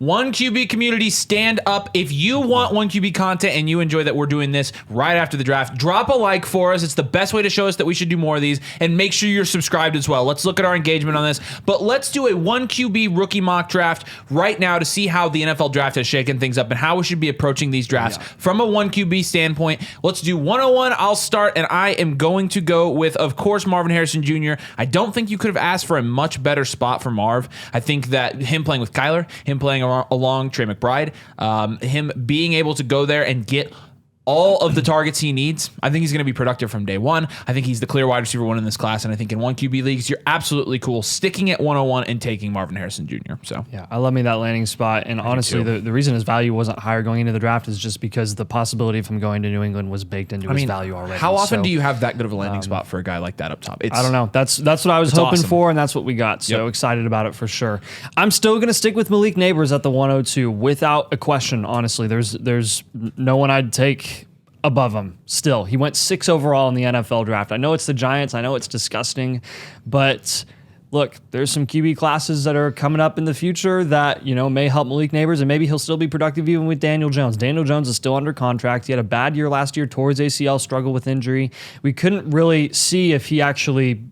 One QB community, stand up. If you want one QB content and you enjoy that we're doing this right after the draft, drop a like for us. It's the best way to show us that we should do more of these, and make sure you're subscribed as well. Let's look at our engagement on this, but let's do a one QB rookie mock draft right now to see how the NFL draft has shaken things up and how we should be approaching these drafts from a one QB standpoint. Let's do 101. I'll start, and I am going to go with, of course, Marvin Harrison Jr. I don't think you could have asked for a much better spot for Marv. I think that him playing with Kyler, him playing along Trey McBride, him being able to go there and get all of the targets he needs, I think he's going to be productive from day one. I think he's the clear wide receiver one in this class, and I think in one QB leagues, you're absolutely cool sticking at 101 and taking Marvin Harrison Jr. So yeah, I love me that landing spot, and honestly, the reason his value wasn't higher going into the draft is just because the possibility of him going to New England was baked into his value already. How often do you have that good of a landing spot for a guy like that up top? I don't know. That's what I was hoping for, and that's what we got. So excited about it for sure. I'm still going to stick with Malik Nabers at the 102 without a question. Honestly, there's no one I'd take above him still. He went 6 overall in the NFL draft. I know it's the Giants. I know it's disgusting, but look, there's some QB classes that are coming up in the future that, may help Malik Nabers, and maybe he'll still be productive even with Daniel Jones. Daniel Jones is still under contract. He had a bad year last year, tore his ACL, struggled with injury. We couldn't really see if he actually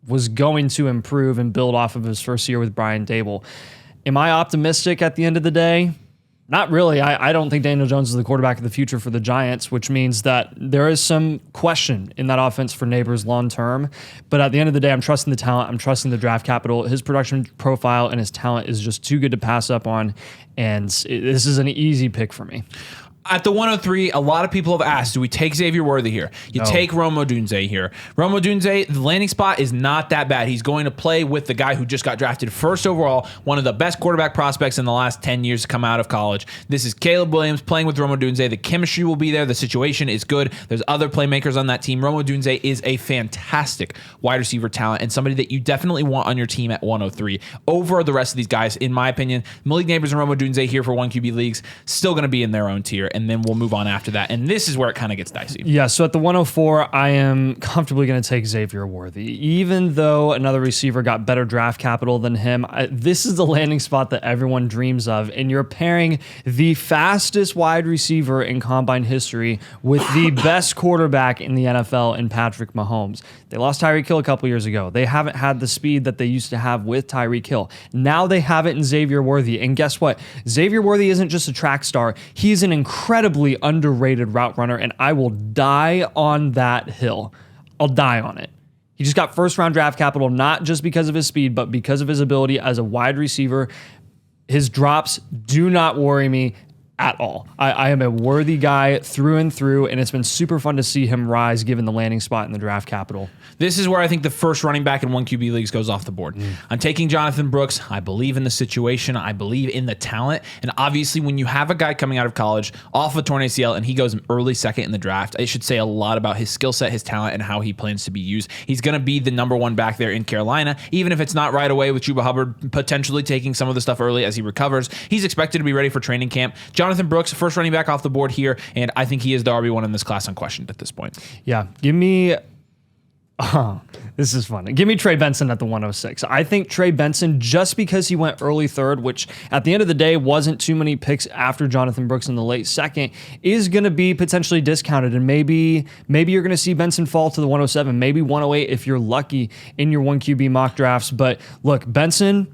was going to improve and build off of his first year with Brian Dable. Am I optimistic at the end of the day? Not really. I don't think Daniel Jones is the quarterback of the future for the Giants, which means that there is some question in that offense for Nabers long term. But at the end of the day, I'm trusting the talent. I'm trusting the draft capital. His production profile and his talent is just too good to pass up on. And this is an easy pick for me. At the 103, a lot of people have asked, do we take Xavier Worthy here? You take Rome Odunze here. Rome Odunze, the landing spot is not that bad. He's going to play with the guy who just got drafted first overall, one of the best quarterback prospects in the last 10 years to come out of college. This is Caleb Williams playing with Rome Odunze. The chemistry will be there. The situation is good. There's other playmakers on that team. Rome Odunze is a fantastic wide receiver talent and somebody that you definitely want on your team at 103 over the rest of these guys, in my opinion. Malik Nabers and Rome Odunze here for one QB leagues, still going to be in their own tier. And then we'll move on after that. And this is where it kind of gets dicey. Yeah, so at the 104, I am comfortably going to take Xavier Worthy. Even though another receiver got better draft capital than him, this is the landing spot that everyone dreams of. And you're pairing the fastest wide receiver in combine history with the best quarterback in the NFL in Patrick Mahomes. They lost Tyreek Hill a couple years ago. They haven't had the speed that they used to have with Tyreek Hill. Now they have it in Xavier Worthy. And guess what? Xavier Worthy isn't just a track star. He's an incredibly underrated route runner, and I will die on that hill. I'll die on it. He just got first-round draft capital, not just because of his speed, but because of his ability as a wide receiver. His drops do not worry me at all. I am a Worthy guy through and through, and it's been super fun to see him rise given the landing spot in the draft capital. This is where I think the first running back in one QB leagues goes off the board. I'm taking Jonathan Brooks. I believe in the situation. I believe in the talent. And obviously, when you have a guy coming out of college off a torn ACL and he goes early second in the draft, it should say a lot about his skill set, his talent, and how he plans to be used. He's going to be the number one back there in Carolina, even if it's not right away with Chuba Hubbard potentially taking some of the stuff early as he recovers. He's expected to be ready for training camp. Jonathan Brooks, first running back off the board here, and I think he is the RB1 in this class unquestioned at this point. Yeah, give me... this is fun. Give me Trey Benson at the 106. I think Trey Benson, just because he went early third, which at the end of the day wasn't too many picks after Jonathan Brooks in the late second, is going to be potentially discounted. And maybe you're going to see Benson fall to the 107, maybe 108 if you're lucky in your 1QB mock drafts. But look, Benson,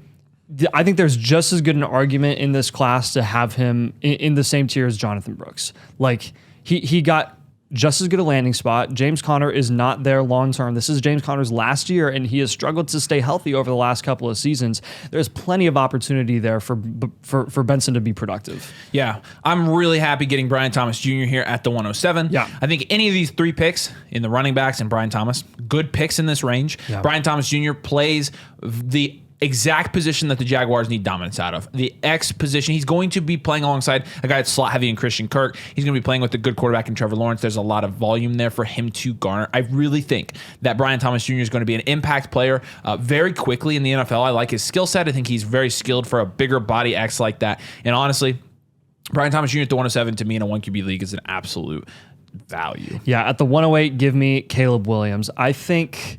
I think there's just as good an argument in this class to have him in the same tier as Jonathan Brooks. Like, he got just as good a landing spot. James Conner is not there long term. This is James Conner's last year, and he has struggled to stay healthy over the last couple of seasons. There's plenty of opportunity there for Benson to be productive. Yeah, I'm really happy getting Brian Thomas Jr. here at the 107. Yeah. I think any of these three picks in the running backs and Brian Thomas, good picks in this range. Yeah. Brian Thomas Jr. plays the exact position that the Jaguars need dominance out of. The X position. He's going to be playing alongside a guy that's slot heavy in Christian Kirk. He's going to be playing with a good quarterback in Trevor Lawrence. There's a lot of volume there for him to garner. I really think that Brian Thomas Jr. is going to be an impact player very quickly in the NFL. I like his skill set. I think he's very skilled for a bigger body X like that. And honestly, Brian Thomas Jr. at the 107 to me in a 1QB league is an absolute value. Yeah, at the 108, give me Caleb Williams. I think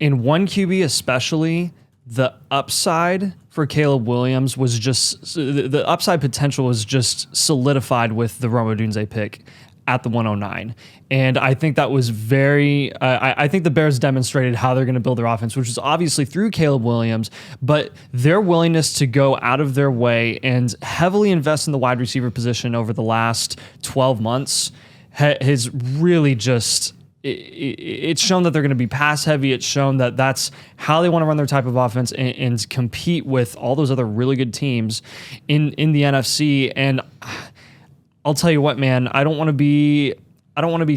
in 1QB especially, the upside for Caleb Williams was just the upside potential was just solidified with the Rome Odunze pick at the 109. And I think that was very, I think the Bears demonstrated how they're going to build their offense, which is obviously through Caleb Williams, but their willingness to go out of their way and heavily invest in the wide receiver position over the last 12 months has really just, it's shown that they're going to be pass heavy. It's shown that that's how they want to run their type of offense and compete with all those other really good teams in the NFC. And I'll tell you what, man, I don't want to be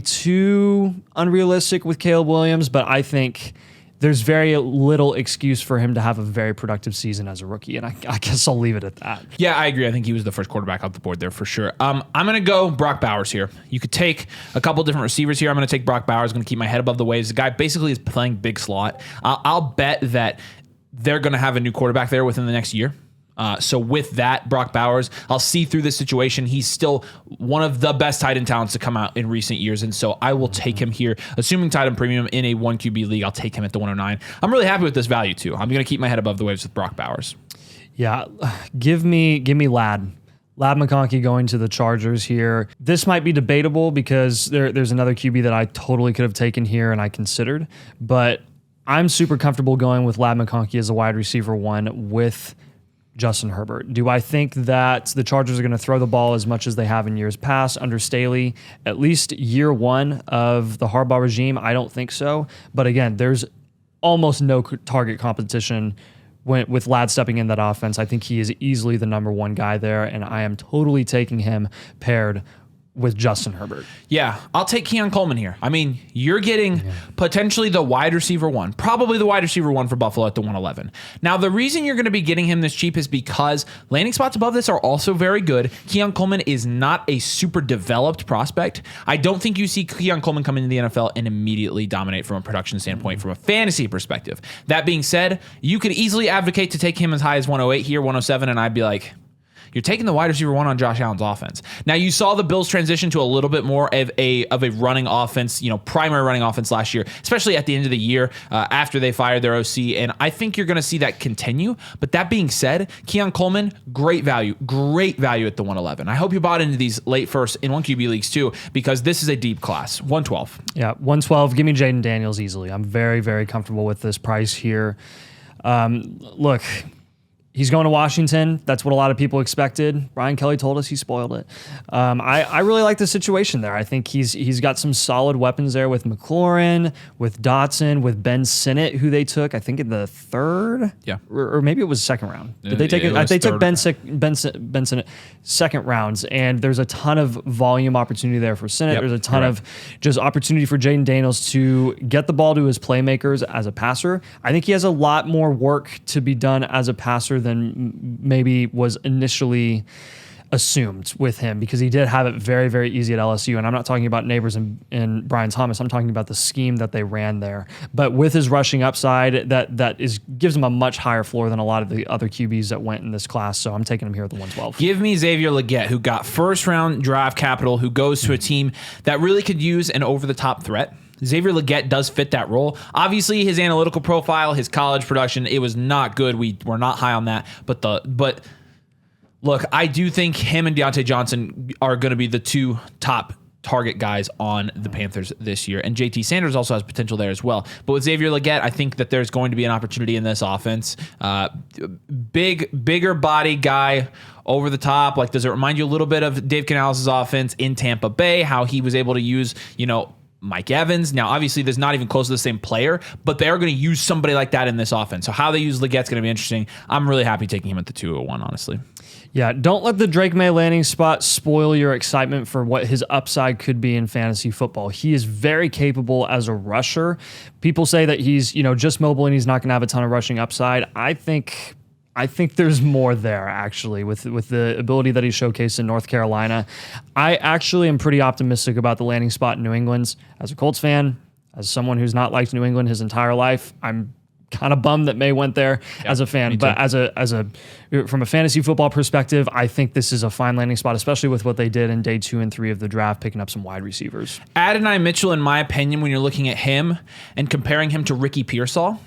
too unrealistic with Caleb Williams, but I think there's very little excuse for him to have a very productive season as a rookie, and I guess I'll leave it at that. Yeah, I agree. I think he was the first quarterback off the board there for sure. I'm going to go Brock Bowers here. You could take a couple different receivers here. I'm going to take Brock Bowers. Going to keep my head above the waves. The guy basically is playing big slot. I'll bet that they're going to have a new quarterback there within the next year. So with that, Brock Bowers, I'll see through this situation. He's still one of the best tight end talents to come out in recent years. And so I will take him here, assuming tight end premium in a 1 QB league. I'll take him at the 109. I'm really happy with this value too. I'm going to keep my head above the waves with Brock Bowers. Yeah. Give me Ladd McConkey going to the Chargers here. This might be debatable because there's another QB that I totally could have taken here and I considered, but I'm super comfortable going with Ladd McConkey as a wide receiver 1 with Justin Herbert. Do I think that the Chargers are going to throw the ball as much as they have in years past under Staley? At least year 1 of the Harbaugh regime, I don't think so. But again, there's almost no target competition with Ladd stepping in that offense. I think he is easily the number 1 guy there, and I am totally taking him paired with Justin Herbert. Yeah, I'll take Keon Coleman here. I mean, you're getting potentially the wide receiver 1, probably the wide receiver 1 for Buffalo at the 111. Now, the reason you're going to be getting him this cheap is because landing spots above this are also very good. Keon Coleman is not a super developed prospect. I don't think you see Keon Coleman come into the NFL and immediately dominate from a production standpoint, from a fantasy perspective. That being said, you could easily advocate to take him as high as 108 here, 107, and I'd be like, you're taking the wide receiver 1 on Josh Allen's offense. Now, you saw the Bills transition to a little bit more of a running offense, primary running offense last year, especially at the end of the year after they fired their OC. And I think you're going to see that continue. But that being said, Keon Coleman, great value at the 111. I hope you bought into these late first in 1 QB leagues too, because this is a deep class. 112. Yeah, 112. Give me Jaden Daniels easily. I'm very, very comfortable with this price here. Look, he's going to Washington. That's what a lot of people expected. Brian Kelly told us he spoiled it. I really like the situation there. I think he's got some solid weapons there with McLaurin, with Dotson, with Ben Sinnott, who they took, I think, in the 3rd. Yeah. Or maybe it was 2nd round. Did they take it? They took Ben Sinnott 2nd rounds, and there's a ton of volume opportunity there for Sinnott. There's a ton of just opportunity for Jaden Daniels to get the ball to his playmakers as a passer. I think he has a lot more work to be done as a passer than maybe was initially assumed with him, because he did have it very, very easy at LSU. And I'm not talking about Neighbors and Brian Thomas. I'm talking about the scheme that they ran there. But with his rushing upside, that gives him a much higher floor than a lot of the other QBs that went in this class. So I'm taking him here at the 112. Give me Xavier Legette, who got first-round draft capital, who goes to a team that really could use an over-the-top threat. Xavier Legette does fit that role. Obviously, his analytical profile, his college production, it was not good. We were not high on that. But look, I do think him and Deontay Johnson are going to be the 2 top target guys on the Panthers this year. And JT Sanders also has potential there as well. But with Xavier Legette, I think that there's going to be an opportunity in this offense. Bigger body guy over the top. Like, does it remind you a little bit of Dave Canales' offense in Tampa Bay, how he was able to use, Mike Evans? Now, obviously, there's not even close to the same player, but they are going to use somebody like that in this offense. So how they use Legette's going to be interesting. I'm really happy taking him at the 201, honestly. Yeah, don't let the Drake May landing spot spoil your excitement for what his upside could be in fantasy football. He is very capable as a rusher. People say that he's, just mobile and he's not going to have a ton of rushing upside. I think there's more there, actually, with the ability that he showcased in North Carolina. I actually am pretty optimistic about the landing spot in New England. As a Colts fan, as someone who's not liked New England his entire life, I'm kind of bummed that May went there as a fan. But from a fantasy football perspective, I think this is a fine landing spot, especially with what they did in day 2 and 3 of the draft, picking up some wide receivers. Adonai Mitchell, in my opinion, when you're looking at him and comparing him to Ricky Pearsall,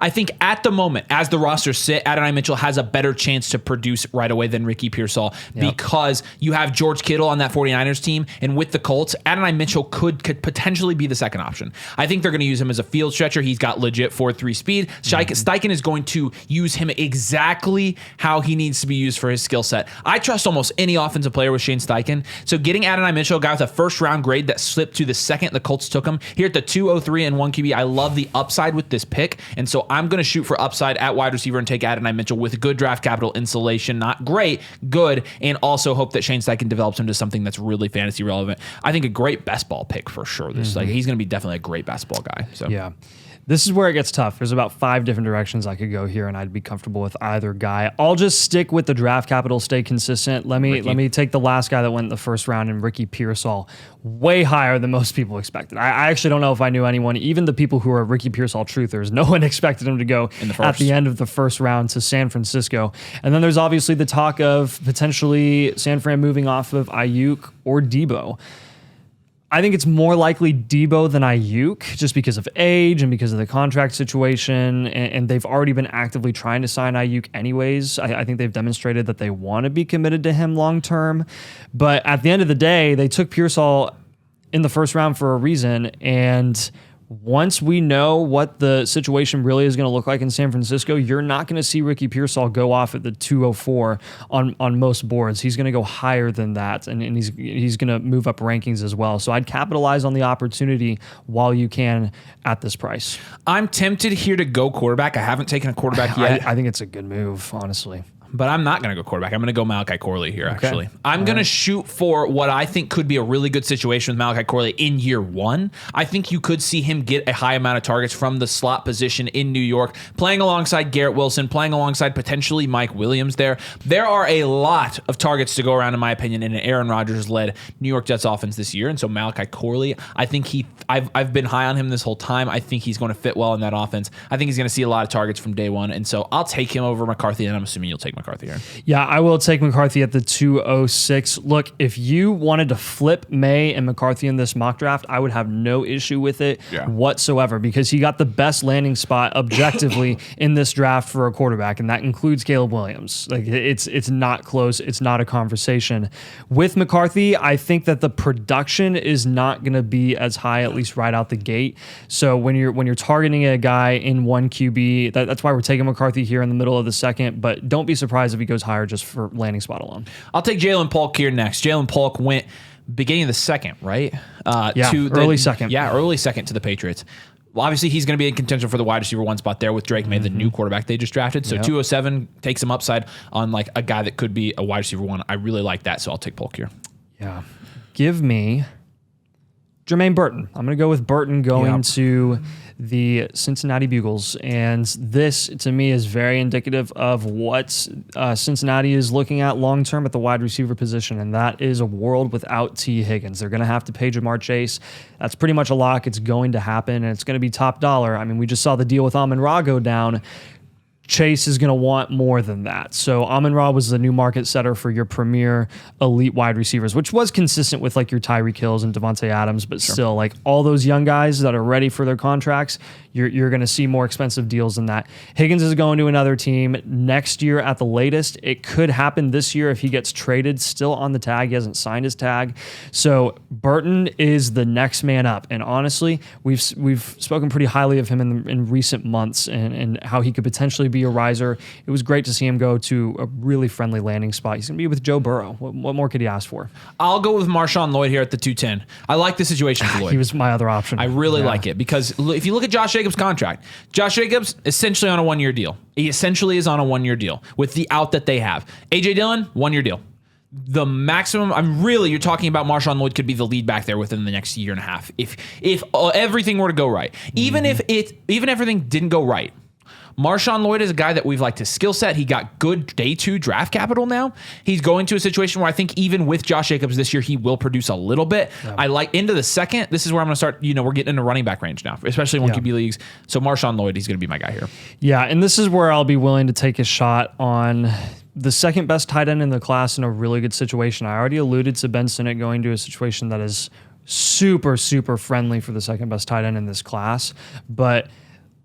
I think at the moment, as the roster sit, Adonai Mitchell has a better chance to produce right away than Ricky Pearsall because you have George Kittle on that 49ers team, and with the Colts, Adonai Mitchell could potentially be the second option. I think they're going to use him as a field stretcher. He's got legit 4.3 speed. Steichen is going to use him exactly how he needs to be used for his skill set. I trust almost any offensive player with Shane Steichen. So getting Adonai Mitchell, a guy with a first-round grade that slipped to the second the Colts took him, here at the 203 and 1 QB, I love the upside with this pick, and so I'm going to shoot for upside at wide receiver and take Adonai Mitchell with good draft capital insulation. Not great, good, and also hope that Shane Steichen develops into something that's really fantasy relevant. I think a great best ball pick for sure. He's going to be definitely a great basketball guy. So yeah. This is where it gets tough. There's about 5 different directions I could go here, and I'd be comfortable with either guy. I'll just stick with the draft capital, stay consistent. Let me take the last guy that went in the first round, and Ricky Pearsall, way higher than most people expected. I actually don't know if I knew anyone, even the people who are Ricky Pearsall truthers, no one expected him to go at the end of the first round to San Francisco. And then there's obviously the talk of potentially San Fran moving off of Ayuk or Debo. I think it's more likely Debo than Ayuk just because of age and because of the contract situation, and they've already been actively trying to sign Ayuk anyways. I think they've demonstrated that they want to be committed to him long term. But at the end of the day, they took Pearsall in the first round for a reason, and once we know what the situation really is going to look like in San Francisco, you're not going to see Ricky Pearsall go off at the 204 on most boards. He's going to go higher than that, and he's going to move up rankings as well. So I'd capitalize on the opportunity while you can at this price. I'm tempted here to go quarterback. I haven't taken a quarterback yet. I think it's a good move, honestly. But I'm not going to go quarterback. I'm going to go Malachi Corley here, actually. I'm going to shoot for what I think could be a really good situation with Malachi Corley in year 1. I think you could see him get a high amount of targets from the slot position in New York, playing alongside Garrett Wilson, playing alongside potentially Mike Williams there. There are a lot of targets to go around, in my opinion, in an Aaron Rodgers-led New York Jets offense this year. And so Malachi Corley, I think I've been high on him this whole time. I think he's going to fit well in that offense. I think he's going to see a lot of targets from day one. And so I'll take him over McCarthy, and I'm assuming you'll take McCarthy here. Yeah, I will take McCarthy at the 206. Look, if you wanted to flip May and McCarthy in this mock draft, I would have no issue with it whatsoever because he got the best landing spot objectively in this draft for a quarterback, and that includes Caleb Williams. Like it's not close. It's not a conversation. With McCarthy, I think that the production is not going to be as high, at least right out the gate. So when you're targeting a guy in 1 QB, that's why we're taking McCarthy here in the middle of the second, but don't be surprised if he goes higher just for landing spot alone. I'll take Jalen Polk here next. Jalen Polk went beginning of the second, right? Early second. Yeah, early second to the Patriots. Well, obviously, he's going to be in contention for the wide receiver 1 spot there with Drake May, the new quarterback they just drafted. So 207 takes some upside on like a guy that could be a wide receiver 1. I really like that, so I'll take Polk here. Yeah. Give me Jermaine Burton. I'm going to go with Burton going to the Cincinnati Bugles. And this, to me, is very indicative of what Cincinnati is looking at long-term at the wide receiver position, and that is a world without T. Higgins. They're going to have to pay Jamar Chase. That's pretty much a lock. It's going to happen, and it's going to be top dollar. I mean, we just saw the deal with Amon-Ra go down. Chase is going to want more than that. So Amon-Ra was the new market setter for your premier elite wide receivers, which was consistent with like your Tyreek Hills and Devontae Adams, but still like all those young guys that are ready for their contracts, you're going to see more expensive deals than that. Higgins is going to another team next year at the latest. It could happen this year if he gets traded, still on the tag. He hasn't signed his tag. So Burton is the next man up. And honestly, we've spoken pretty highly of him in recent months and how he could potentially be a riser. It was great to see him go to a really friendly landing spot. He's going to be with Joe Burrow. What more could he ask for? I'll go with Marshawn Lloyd here at the 210. I like the situation for Lloyd. He was my other option. I really like it because if you look at Josh Jacobs' contract, Josh Jacobs essentially on a 1-year deal. He essentially is on a 1-year deal with the out that they have. A.J. Dillon, 1-year deal. The maximum, you're talking about Marshawn Lloyd could be the lead back there within the next year and a half. If everything were to go right. Even if everything didn't go right, Marshawn Lloyd is a guy that we've liked his skill set. He got good day 2 draft capital now. He's going to a situation where I think even with Josh Jacobs this year, he will produce a little bit. Yeah. I like into the second. This is where I'm going to start. We're getting into running back range now, especially in 1 QB leagues. So Marshawn Lloyd, he's going to be my guy here. Yeah, and this is where I'll be willing to take a shot on the second best tight end in the class in a really good situation. I already alluded to Ben Sinnott going to a situation that is super, super friendly for the second best tight end in this class. But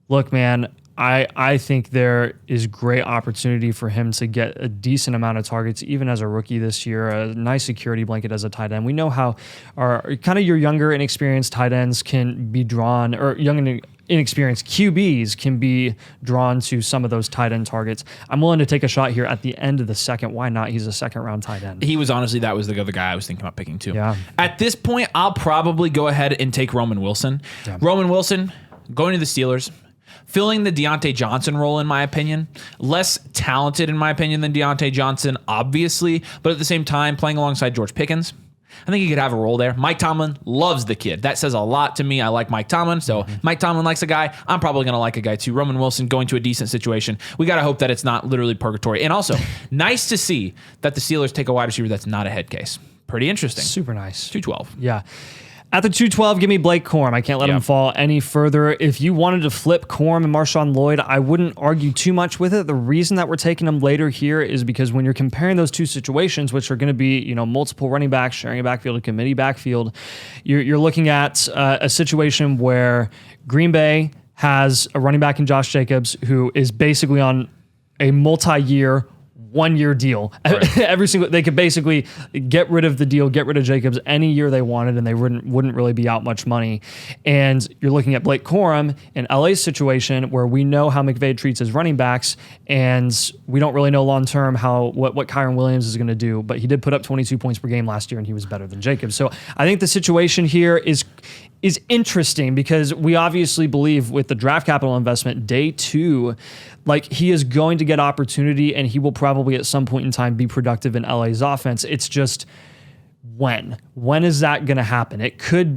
look, man, I think there is great opportunity for him to get a decent amount of targets, even as a rookie this year. A nice security blanket as a tight end. We know how our kind of your younger, inexperienced tight ends can be drawn, or young and inexperienced QBs can be drawn to some of those tight end targets. I'm willing to take a shot here at the end of the second. Why not? He's a second round tight end. He was honestly, that was the other guy I was thinking about picking too. Yeah. At this point, I'll probably go ahead and take Roman Wilson. Yeah. Roman Wilson going to the Steelers, filling the Deontay Johnson role, in my opinion. Less talented, in my opinion, than Deontay Johnson, obviously, but at the same time, playing alongside George Pickens. I think he could have a role there. Mike Tomlin loves the kid. That says a lot to me. I like Mike Tomlin, so Mike Tomlin likes a guy. I'm probably going to like a guy too. Roman Wilson going to a decent situation. We got to hope that it's not literally purgatory. And also, nice to see that the Steelers take a wide receiver that's not a head case. Pretty interesting. Super nice. 212. Yeah. At the 212, give me Blake Corum. I can't let him fall any further. If you wanted to flip Corum and Marshawn Lloyd, I wouldn't argue too much with it. The reason that we're taking him later here is because when you're comparing those two situations, which are going to be, multiple running backs sharing a backfield, a committee backfield, you're looking at a situation where Green Bay has a running back in Josh Jacobs who is basically on a multi-year 1-year deal. Right. They could basically get rid of the deal, get rid of Jacobs any year they wanted, and they wouldn't really be out much money. And you're looking at Blake Corum in LA's situation where we know how McVay treats his running backs, and we don't really know long term what Kyron Williams is going to do. But he did put up 22 points per game last year, and he was better than Jacobs. So I think the situation here is interesting because we obviously believe with the draft capital investment, day 2, he is going to get opportunity and he will probably at some point in time be productive in LA's offense. It's just when is that going to happen? It could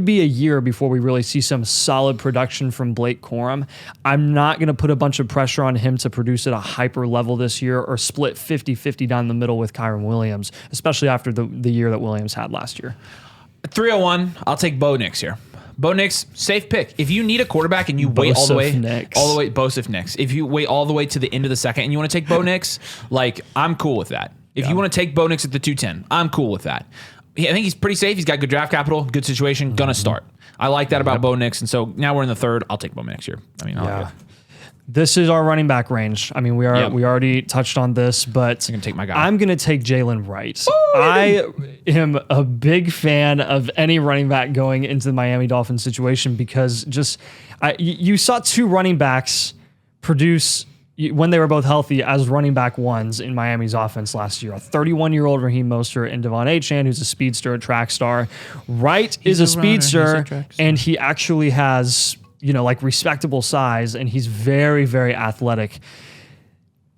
be a year before we really see some solid production from Blake Corum. I'm not going to put a bunch of pressure on him to produce at a hyper level this year or split 50-50 down the middle with Kyron Williams, especially after the year that Williams had last year. 301, I'll take Bo Nix here. Bo Nix, safe pick. If you need a quarterback and you wait all the way, Bosif Nix. If you wait all the way to the end of the second and you want to take Bo Nix, I'm cool with that. If you want to take Bo Nix at the 210, I'm cool with that. I think he's pretty safe. He's got good draft capital, good situation, gonna start. I like that about Bo Nix, and so now we're in the third. I'll take Bo Nix here. This is our running back range. I mean, we already touched on this, but I'm going to take my guy. I'm going to take Jalen Wright. Ooh, I am a big fan of any running back going into the Miami Dolphins situation because you saw 2 running backs produce when they were both healthy as running back ones in Miami's offense last year. A 31-year-old Raheem Mostert and Devon Achane, who's a speedster, a track star. Wright is a speedster, and he actually has respectable size, and he's very, very athletic.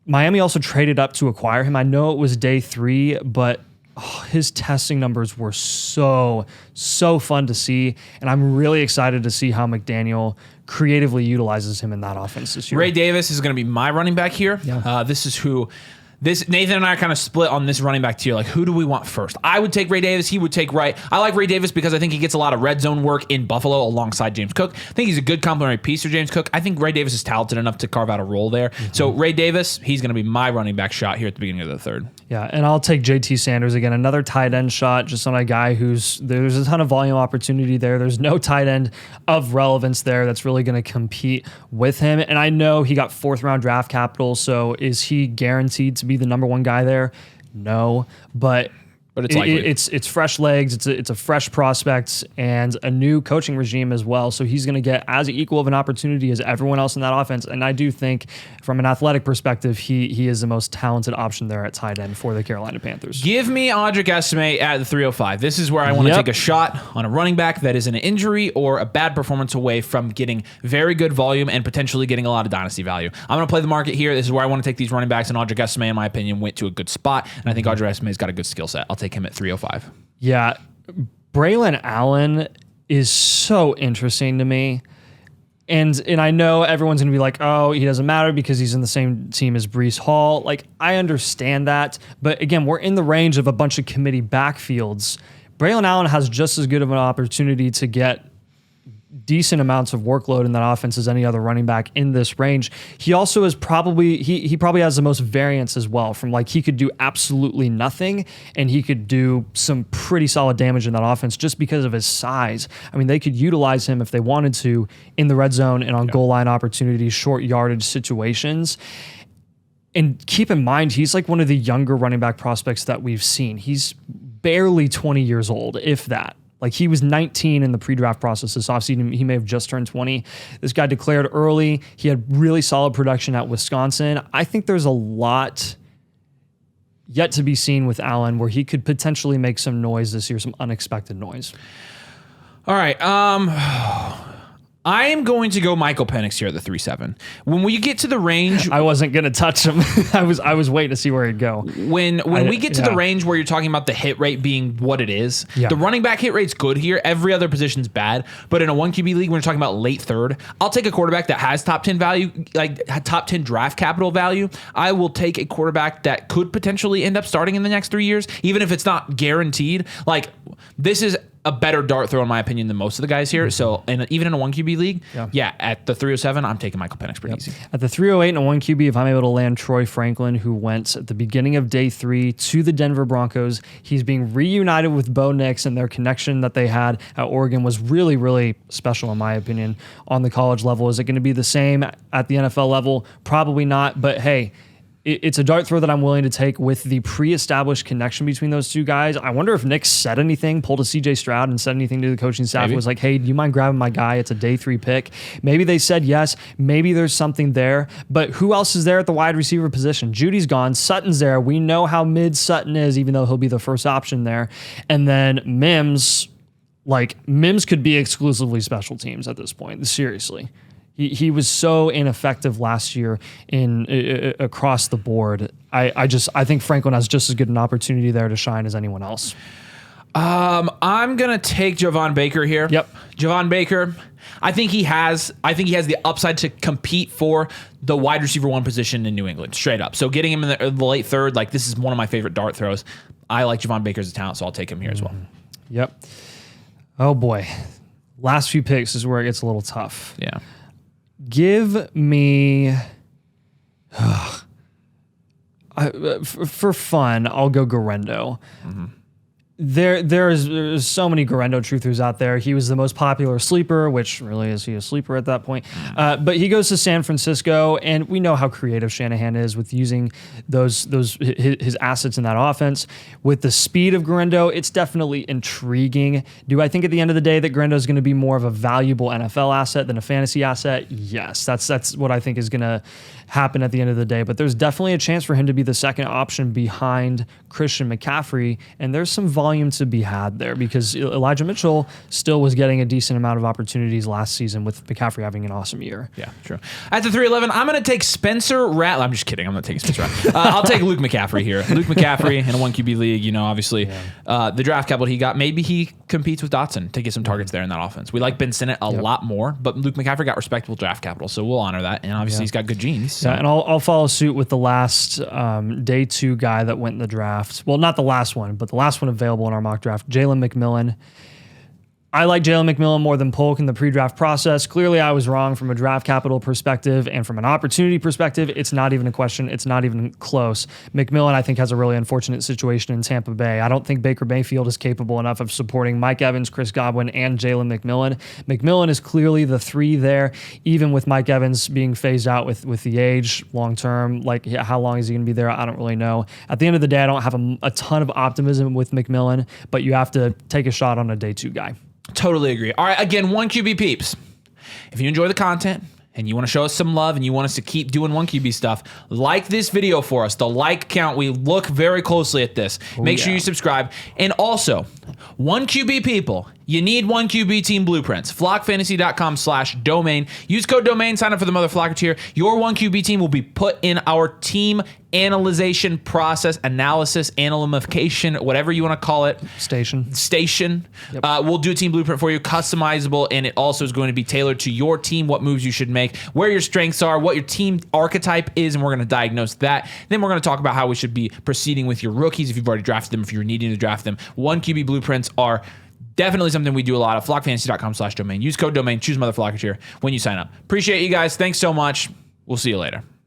Miami also traded up to acquire him. I know it was day 3, but his testing numbers were so fun to see, and I'm really excited to see how McDaniel creatively utilizes him in that offense this year. Ray Davis is going to be my running back here. Yeah. Nathan and I are kind of split on this running back tier. Who do we want first? I would take Ray Davis. He would take Wright. I like Ray Davis because I think he gets a lot of red zone work in Buffalo alongside James Cook. I think he's a good complementary piece for James Cook. I think Ray Davis is talented enough to carve out a role there. Mm-hmm. So Ray Davis, he's going to be my running back shot here at the beginning of the third. Yeah, and I'll take JT Sanders again, another tight end shot, just on a guy there's a ton of volume opportunity there. There's no tight end of relevance there that's really going to compete with him. And I know he got 4th round draft capital, so is he guaranteed to be the number 1 guy there? No, but it's likely. It's fresh legs. It's a fresh prospect and a new coaching regime as well. So he's going to get as equal of an opportunity as everyone else in that offense. And I do think, from an athletic perspective, he is the most talented option there at tight end for the Carolina Panthers. Give me Audric Estimé at the 305. This is where I want to take a shot on a running back that is an injury or a bad performance away from getting very good volume and potentially getting a lot of dynasty value. I'm going to play the market here. This is where I want to take these running backs, and Audric Estimé, in my opinion, went to a good spot. And I think Audric Estimé's got a good skill set. I'll take him at 305. Yeah. Braylon Allen is so interesting to me. And I know everyone's going to be like, oh, he doesn't matter because he's in the same team as Breece Hall. I understand that. But again, we're in the range of a bunch of committee backfields. Braylon Allen has just as good of an opportunity to get decent amounts of workload in that offense as any other running back in this range. He also is probably he probably has the most variance as well, from like he could do absolutely nothing and he could do some pretty solid damage in that offense just because of his size. I mean, they could utilize him if they wanted to in the red zone and on goal line opportunities, short yardage situations. And keep in mind, he's like one of the younger running back prospects that we've seen. He's barely 20 years old, if that. Like, he was 19 in the pre-draft process this offseason. He may have just turned 20. This guy declared early. He had really solid production at Wisconsin. I think there's a lot yet to be seen with Allen where he could potentially make some noise this year, some unexpected noise. All right. I am going to go Michael Penix here at the 3-7. When we get to the range, I wasn't going to touch him. I was waiting to see where he'd go. When we get to the range where you're talking about the hit rate being what it is, the running back hit rate's good here. Every other position's bad. But in a 1 QB league, when you're talking about late third, I'll take a quarterback that has top 10 value, like top 10 draft capital value. I will take a quarterback that could potentially end up starting in the next 3 years, even if it's not guaranteed. Like, this is a better dart throw, in my opinion, than most of the guys here. So, and even in a 1 QB league, at the 307, I'm taking Michael Penix pretty easy. At the 308 and a 1 QB, if I'm able to land Troy Franklin, who went at the beginning of day 3 to the Denver Broncos, he's being reunited with Bo Nix, and their connection that they had at Oregon was really, really special, in my opinion, on the college level. Is it going to be the same at the NFL level? Probably not, but hey, it's a dart throw that I'm willing to take with the pre-established connection between those two guys. I wonder if Nick said anything, pulled a CJ Stroud and said anything to the coaching staff. Maybe. Was like, hey, do you mind grabbing my guy? It's a day 3 pick. Maybe they said yes. Maybe there's something there. But who else is there at the wide receiver position? Judy's gone. Sutton's there. We know how mid Sutton is, even though he'll be the first option there. And then Mims could be exclusively special teams at this point. Seriously. He was so ineffective last year across the board. I think Franklin has just as good an opportunity there to shine as anyone else. I'm gonna take Javon Baker here. Yep, Javon Baker. I think he has the upside to compete for the wide receiver 1 position in New England, straight up. So getting him in the late third, like, this is one of my favorite dart throws. I like Javon Baker as a talent, so I'll take him here as well. Yep. Oh boy, last few picks is where it gets a little tough. Yeah. Give me, for fun, I'll go Garendo. Mm-hmm. There's so many Garendo truthers out there. He was the most popular sleeper, which really is he a sleeper at that point? But he goes to San Francisco, and we know how creative Shanahan is with using his assets in that offense. With the speed of Garendo, it's definitely intriguing. Do I think at the end of the day that Garendo is going to be more of a valuable NFL asset than a fantasy asset? Yes, that's what I think is going to happen at the end of the day. But there's definitely a chance for him to be the second option behind Christian McCaffrey, and there's some volume to be had there because Elijah Mitchell still was getting a decent amount of opportunities last season with McCaffrey having an awesome year. Yeah, true. At the 311, I'm going to take Spencer Rattler. I'm just kidding. I'm not taking Spencer Rattler. I'll take Luke McCaffrey here. Luke McCaffrey in a 1 QB league, obviously the draft capital he got, maybe he competes with Dotson to get some targets there in that offense. We like Ben Sinnott a lot more, but Luke McCaffrey got respectable draft capital, so we'll honor that. And obviously he's got good genes. So. Yeah, and I'll follow suit with the last day 2 guy that went in the draft. Well, not the last one, but the last one available in our mock draft, Jalen McMillan. I like Jalen McMillan more than Polk in the pre-draft process. Clearly, I was wrong from a draft capital perspective, and from an opportunity perspective, it's not even a question. It's not even close. McMillan, I think, has a really unfortunate situation in Tampa Bay. I don't think Baker Mayfield is capable enough of supporting Mike Evans, Chris Godwin, and Jalen McMillan. McMillan is clearly the 3 there, even with Mike Evans being phased out with the age long term. Like, how long is he going to be there? I don't really know. At the end of the day, I don't have a ton of optimism with McMillan, but you have to take a shot on a day 2 guy. Totally agree. All right, again, 1 QB peeps. If you enjoy the content and you want to show us some love and you want us to keep doing 1 QB stuff, like this video for us. The like count, we look very closely at this. Make sure you subscribe. And also, 1 QB people, you need 1 QB team blueprints. Flockfantasy.com/domain. Use code domain, sign up for the Mother Flocker tier. Your 1 QB team will be put in our team analyzation process, analysis, analymification, whatever you want to call it. Station. Yep. We'll do a team blueprint for you, customizable, and it also is going to be tailored to your team, what moves you should make, where your strengths are, what your team archetype is, and we're going to diagnose that. Then we're going to talk about how we should be proceeding with your rookies if you've already drafted them, if you're needing to draft them. 1 QB blueprints are definitely something we do a lot of. Flockfantasy.com/domain. Use code domain, choose Mother Flocketeer when you sign up. Appreciate you guys. Thanks so much. We'll see you later.